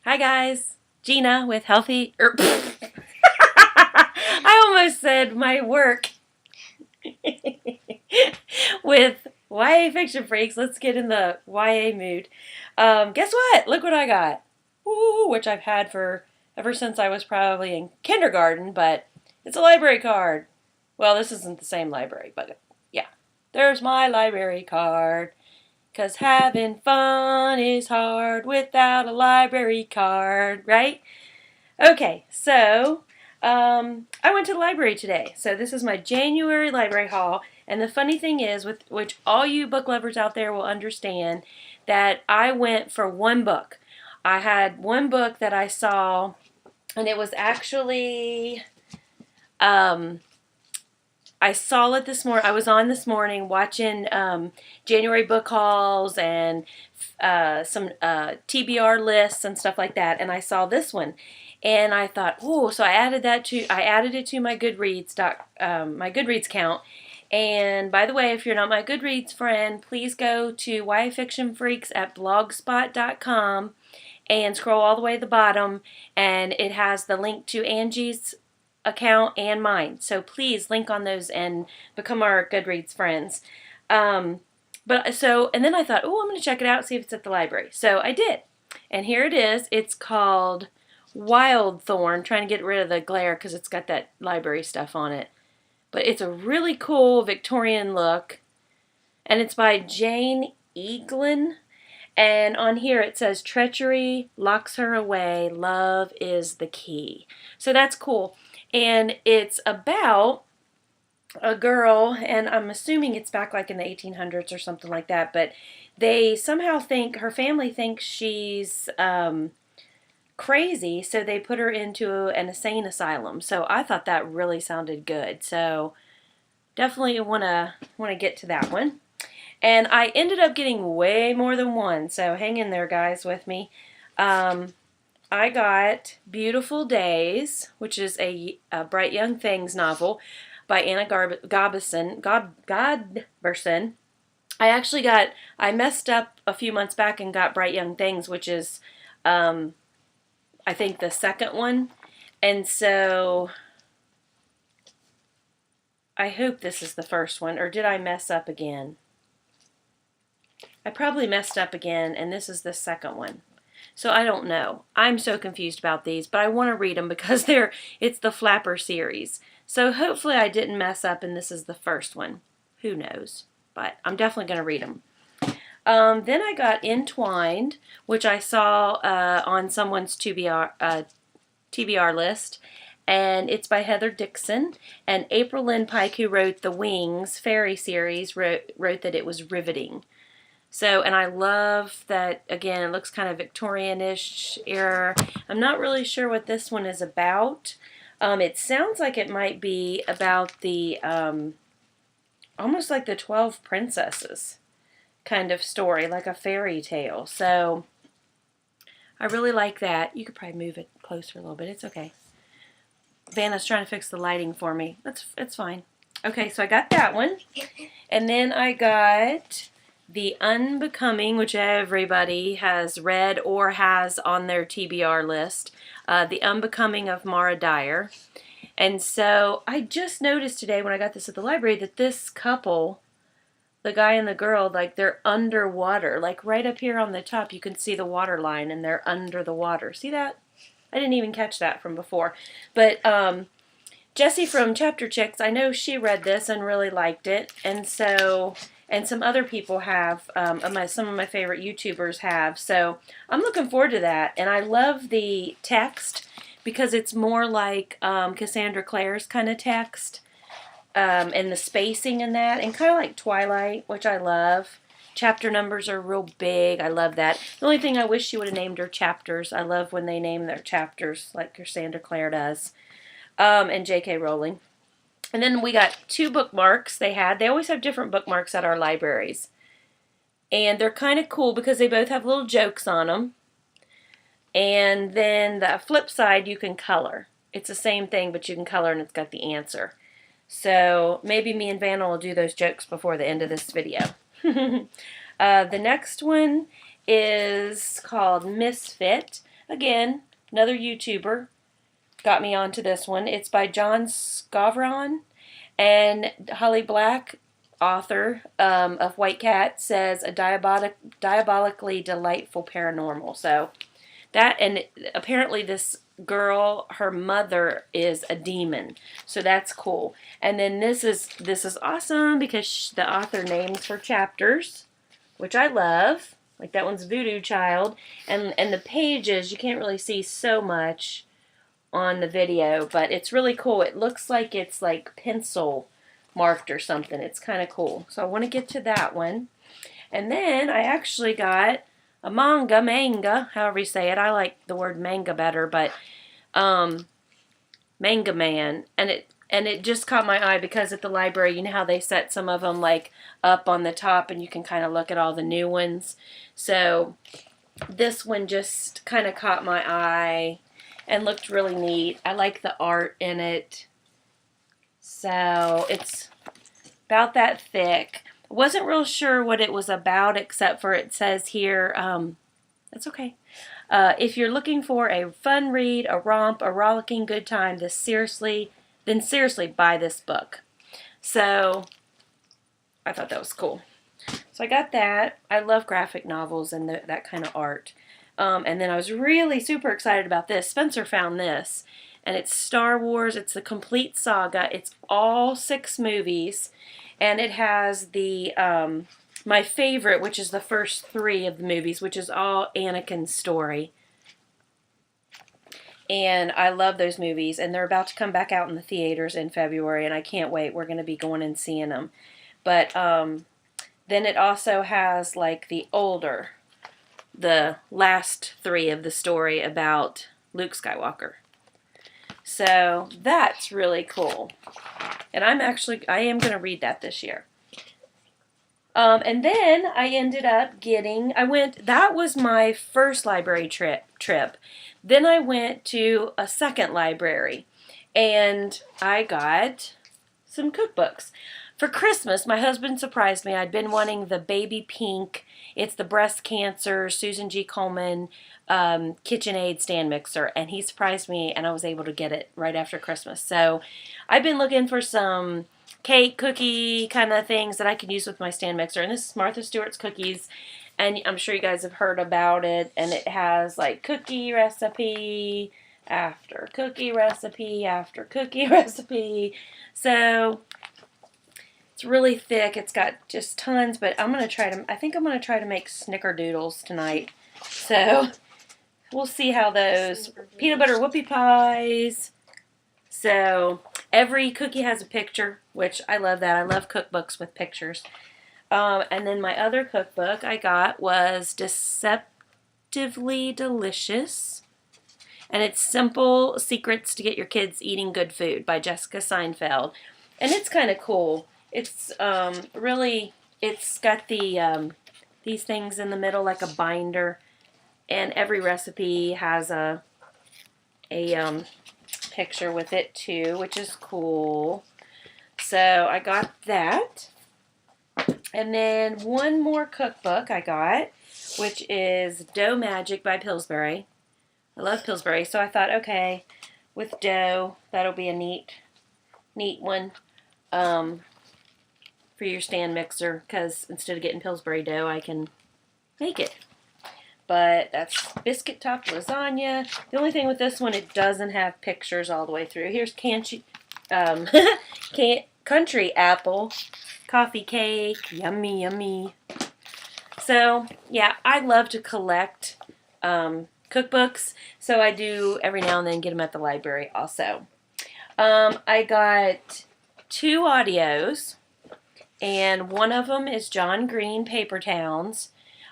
Hi guys, Gina with Healthy. I almost said my work with YA Fiction Freaks. Let's get in the YA mood. Guess what? Look what I got. Woo, which I've had for ever since I was probably in kindergarten, but it's a library card. Well, this isn't the same library, but yeah. There's my library card. 'Cause having fun is hard without a library card, right? Okay, so I went to the library today. So this is my January library haul. And the funny thing is, with which all you book lovers out there will understand, that I went for one book. I had one book that I saw, and it was actually I saw it this morning. I was on this morning watching January book hauls and some TBR lists and stuff like that, and I saw this one, and I thought, oh, so I added it to my my Goodreads count. And by the way, if you're not my Goodreads friend, please go to YAFictionFreaks at blogspot.com and scroll all the way to the bottom, and it has the link to Angie's account and mine. So please link on those and become our Goodreads friends. And then I thought, oh, I'm going to check it out, see if it's at the library. So I did. And here it is. It's called Wild Thorn. Trying to get rid of the glare because it's got that library stuff on it. But it's a really cool Victorian look. And it's by Jane Eaglin. And on here it says, treachery locks her away, love is the key. So that's cool. And it's about a girl, and I'm assuming it's back like in the 1800s or something like that, but they somehow think, her family thinks she's crazy, so they put her into an insane asylum. So I thought that really sounded good. So definitely want to get to that one. And I ended up getting way more than one, so hang in there, guys, with me. I got Beautiful Days, which is a Bright Young Things novel by Anna Godberson. I messed up a few months back and got Bright Young Things, which is, I think, the second one. And so I hope this is the first one, or did I mess up again? I probably messed up again, and this is the second one. So I don't know. I'm so confused about these, but I want to read them because it's the Flapper series. So hopefully I didn't mess up and this is the first one. Who knows? But I'm definitely going to read them. Then I got Entwined, which I saw on someone's TBR list. And it's by Heather Dixon. And April Lynn Pike, who wrote the Wings fairy series, wrote that it was riveting. So, and I love that, again, it looks kind of Victorian-ish era. I'm not really sure what this one is about. It sounds like it might be about the, almost like the 12 Princesses kind of story, like a fairy tale. So, I really like that. You could probably move it closer a little bit. It's okay. Vanna's trying to fix the lighting for me. It's fine. Okay, so I got that one. And then I got The Unbecoming, which everybody has read or has on their TBR list. The Unbecoming of Mara Dyer. And so I just noticed today when I got this at the library that this couple, the guy and the girl, like they're underwater. Like right up here on the top you can see the water line and they're under the water. See that? I didn't even catch that from before. But Jessie from Chapter Chicks, I know she read this and really liked it. And so, and some other people have, some of my favorite YouTubers have. So I'm looking forward to that. And I love the text because it's more like Cassandra Clare's kind of text. And the spacing in that. And kind of like Twilight, which I love. Chapter numbers are real big. I love that. The only thing I wish she would have named her chapters. I love when they name their chapters like Cassandra Clare does. And J.K. Rowling. And then we got 2 bookmarks they had. They always have different bookmarks at our libraries. And they're kind of cool because they both have little jokes on them. And then the flip side, you can color. It's the same thing, but you can color and it's got the answer. So maybe me and Vanna will do those jokes before the end of this video. The next one is called Misfit. again, another YouTuber got me onto this one. It's by John Scavron, and Holly Black, author of White Cat, says a diabolically delightful paranormal. So that, and apparently this girl, her mother is a demon, so that's cool. And then this is awesome because the author names her chapters, which I love. Like that one's Voodoo Child, and the pages, you can't really see so much on the video, but it's really cool. It looks like it's like pencil marked or something. It's kind of cool. So I want to get to that one. And then I actually got a manga, however you say it. I like the word manga better, but Manga Man, and it just caught my eye because at the library, you know how they set some of them like up on the top and you can kind of look at all the new ones. So this one just kind of caught my eye and looked really neat. I like the art in it. So it's about that thick. I wasn't real sure what it was about, except for it says here, that's okay. If you're looking for a fun read, a romp, a rollicking good time, then seriously buy this book. So I thought that was cool. So I got that. I love graphic novels and that kind of art. And then I was really super excited about this. Spencer found this, and it's Star Wars. It's the complete saga. It's all 6 movies, and it has the my favorite, which is the first 3 of the movies, which is all Anakin's story. And I love those movies, and they're about to come back out in the theaters in February, and I can't wait. We're going to be going and seeing them. But then it also has like the last 3 of the story about Luke Skywalker. So that's really cool. And I am going to read that this year. And then I ended up that was my first library trip. Then I went to a second library, and I got some cookbooks. For Christmas, my husband surprised me. I'd been wanting the baby pink. It's the breast cancer Susan G. Komen KitchenAid stand mixer, and he surprised me, and I was able to get it right after Christmas. So I've been looking for some cake, cookie kind of things that I can use with my stand mixer, and this is Martha Stewart's Cookies, and I'm sure you guys have heard about it, and it has like cookie recipe after cookie recipe after cookie recipe. So it's really thick. It's got just tons, but I think I'm going to try to make snickerdoodles tonight. So we'll see how those. Peanut butter whoopie pies. So every cookie has a picture, which I love that. I love cookbooks with pictures. And then my other cookbook I got was Deceptively Delicious. And it's Simple Secrets to Get Your Kids Eating Good Food by Jessica Seinfeld. And it's kind of cool. It's really, it's got these things in the middle like a binder. And every recipe has a picture with it too, which is cool. So I got that. And then one more cookbook I got, which is Dough Magic by Pillsbury. I love Pillsbury, so I thought, okay, with dough, that'll be a neat one for your stand mixer, because instead of getting Pillsbury dough, I can make it. But that's biscuit topped lasagna. The only thing with this one, it doesn't have pictures all the way through. Here's country apple coffee cake. Yummy, yummy. So, yeah, I love to collect cookbooks. So I do every now and then get them at the library also. I got 2 audios, and one of them is John Green, Paper Towns.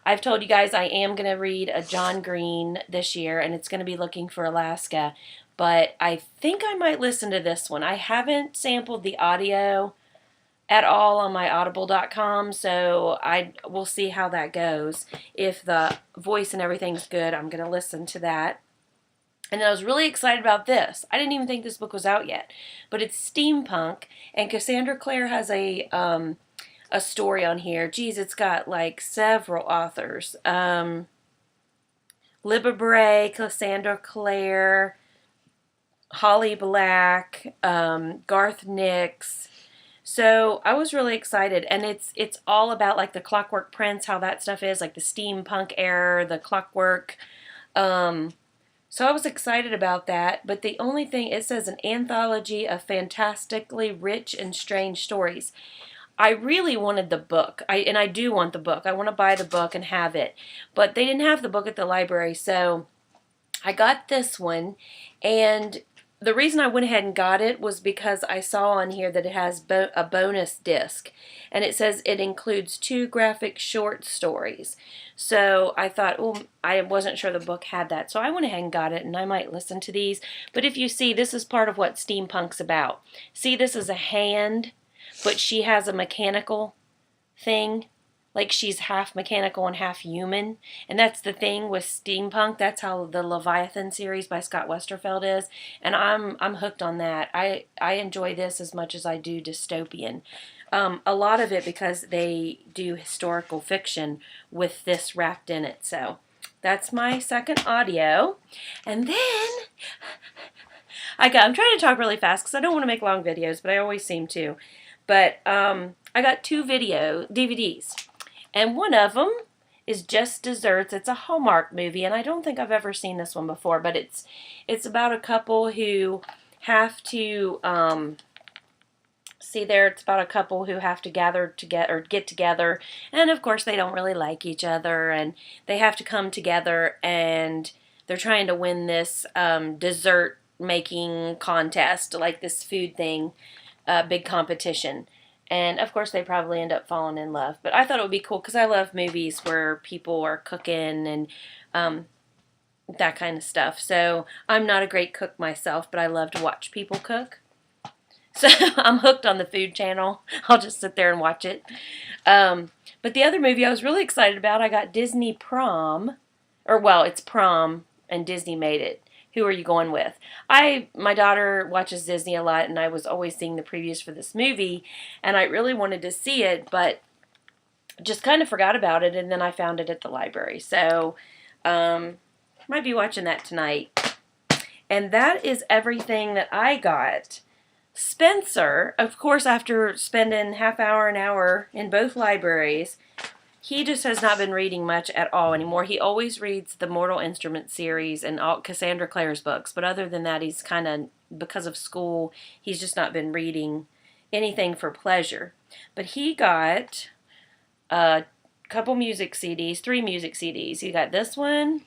I've told you guys I am going to read a John Green this year, and it's going to be Looking for Alaska. But I think I might listen to this one. I haven't sampled the audio at all on my audible.com, so we'll see how that goes. If the voice and everything's good, I'm going to listen to that. And I was really excited about this. I didn't even think this book was out yet, but it's steampunk, and Cassandra Clare has a story on here. Geez, it's got like several authors. Libba Bray, Cassandra Clare, Holly Black, Garth Nix. So I was really excited, and it's all about like the Clockwork Prince, how that stuff is, like the steampunk era, the clockwork. Um, so I was excited about that. But the only thing, it says an anthology of fantastically rich and strange stories. I really wanted the book. And I do want the book. I want to buy the book and have it. But they didn't have the book at the library, so I got this one, and the reason I went ahead and got it was because I saw on here that it has a bonus disc, and it says it includes 2 graphic short stories. So I thought, oh, I wasn't sure the book had that, so I went ahead and got it, and I might listen to these. But if you see, this is part of what steampunk's about. See, this is a hand, but she has a mechanical thing. Like she's half mechanical and half human. And that's the thing with steampunk. That's how the Leviathan series by Scott Westerfeld is. And I'm hooked on that. I enjoy this as much as I do dystopian. A lot of it because they do historical fiction with this wrapped in it. So that's my second audio. And then I'm trying to talk really fast because I don't want to make long videos, but I always seem to. But I got 2 DVDs. And one of them is Just Desserts. It's a Hallmark movie, and I don't think I've ever seen this one before, but it's about a couple who have to, it's about a couple who have to gather together, or get together, and of course they don't really like each other, and they have to come together, and they're trying to win this dessert making contest, like this food thing, big competition. And, of course, they probably end up falling in love. But I thought it would be cool because I love movies where people are cooking and that kind of stuff. So I'm not a great cook myself, but I love to watch people cook. So I'm hooked on the Food Channel. I'll just sit there and watch it. But the other movie I was really excited about, I got Disney Prom. It's Prom, and Disney made it. Who are you going with? My daughter watches Disney a lot, and I was always seeing the previews for this movie, and I really wanted to see it, but just kind of forgot about it, and then I found it at the library. So, might be watching that tonight. And that is everything that I got. Spencer, of course, after spending half hour, an hour in both libraries, he just has not been reading much at all anymore. He always reads the Mortal Instruments series and all Cassandra Clare's books. But other than that, he's kind of, because of school, he's just not been reading anything for pleasure. But he got a couple music CDs, 3 music CDs. He got this one,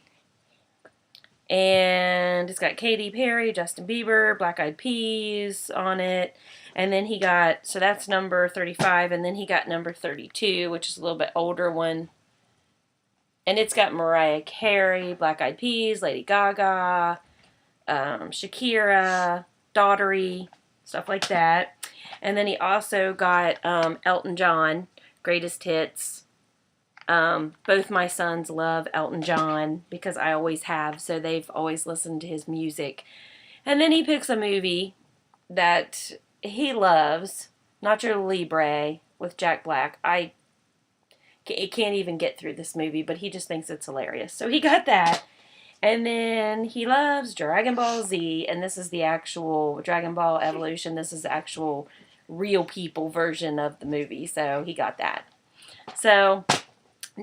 and it's got Katy Perry, Justin Bieber, Black Eyed Peas on it. And then he got, so that's number 35, and then he got number 32, which is a little bit older one. And it's got Mariah Carey, Black Eyed Peas, Lady Gaga, Shakira, Daughtery, stuff like that. And then he also got Elton John, Greatest Hits. Both my sons love Elton John because I always have, so they've always listened to his music. And then he picks a movie that he loves, Nacho Libre with Jack Black. I can't even get through this movie, but he just thinks it's hilarious. So he got that. And then he loves Dragon Ball Z, and this is the actual Dragon Ball Evolution. This is the actual real people version of the movie, so he got that. So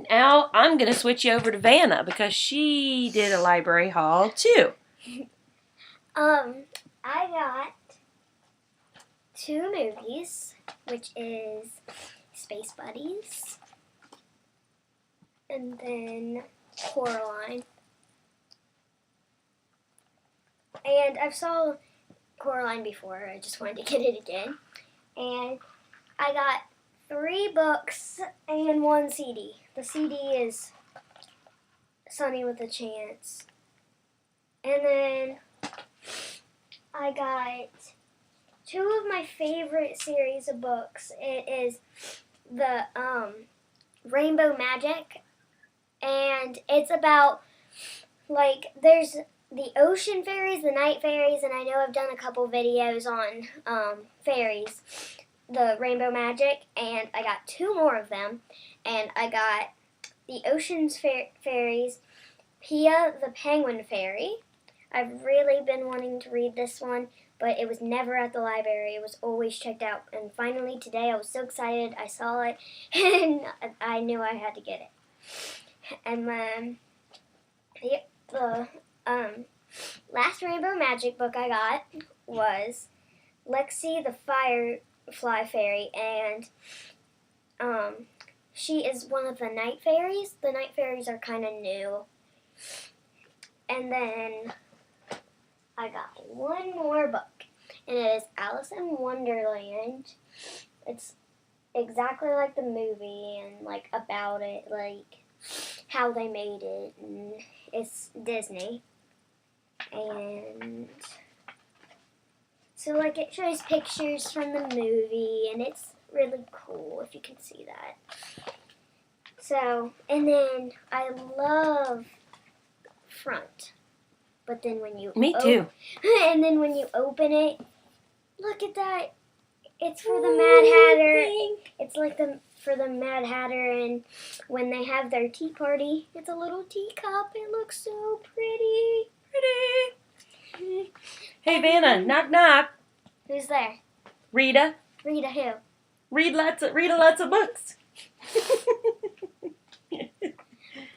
now I'm going to switch you over to Vanna because she did a library haul too. I got 2 movies, which is Space Buddies and then Coraline. And I've saw Coraline before, I just wanted to get it again. And I got 3 books and 1 CD. The CD is Sunny with a Chance. And then I got 2 of my favorite series of books. It is the Rainbow Magic, and it's about, like, there's the ocean fairies, the night fairies, and I know I've done a couple videos on fairies, the Rainbow Magic, and I got 2 more of them, and I got the ocean's fairies, Pia the Penguin Fairy. I've really been wanting to read this one, but it was never at the library. It was always checked out. And finally today I was so excited. I saw it and I knew I had to get it. And then the last Rainbow Magic book I got was Lexi the Firefly Fairy, and she is one of the night fairies. The night fairies are kind of new. And then I got one more book, and it is Alice in Wonderland. It's exactly like the movie and like about it, like how they made it, and it's Disney. And so like it shows pictures from the movie, and it's really cool if you can see that. So, and then I love Front. But then when you Me too. And then when you open it, look at that. It's for the Mad Hatter. It's like for the Mad Hatter, and when they have their tea party, it's a little teacup. It looks so pretty. Pretty. Hey Vanna, knock knock. Who's there? Rita. Rita who? Read lots of books.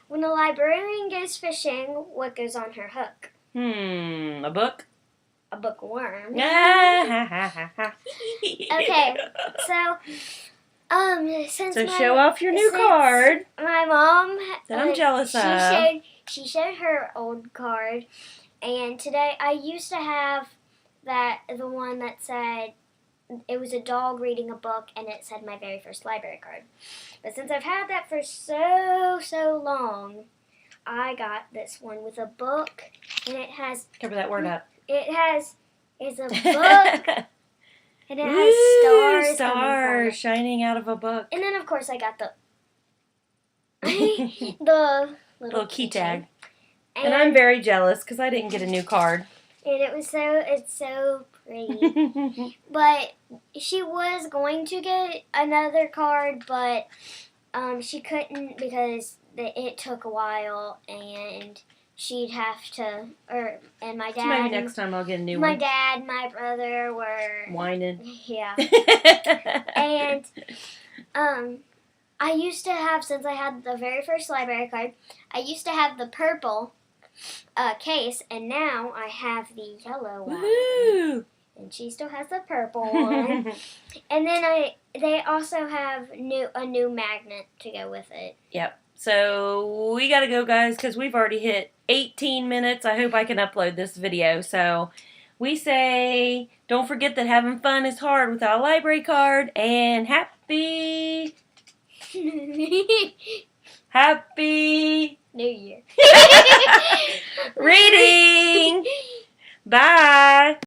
When a librarian goes fishing, what goes on her hook? A book? A bookworm. Okay, so since so show off your new card my mom that I'm jealous of. She showed her old card, and today I used to have the one that said it was a dog reading a book, and it said my very first library card. But since I've had that for so long, I got this one with a book, and it has... Cover that word up. It's a book, and it has stars shining out of a book. And then, of course, I got the little key tag. And I'm very jealous because I didn't get a new card. And it's so pretty. But she was going to get another card, but she couldn't because it took a while, and she'd have to, and my dad. So maybe next time I'll get a new one. My dad, my brother were whining. Yeah. And I used to have, since I had the very first library card, I used to have the purple case, and now I have the yellow one. Woo-hoo. And she still has the purple one. And then they also have a new magnet to go with it. Yep. So we gotta go, guys, because we've already hit 18 minutes. I hope I can upload this video. So we say, don't forget that having fun is hard without a library card. And happy New Year. reading. Bye.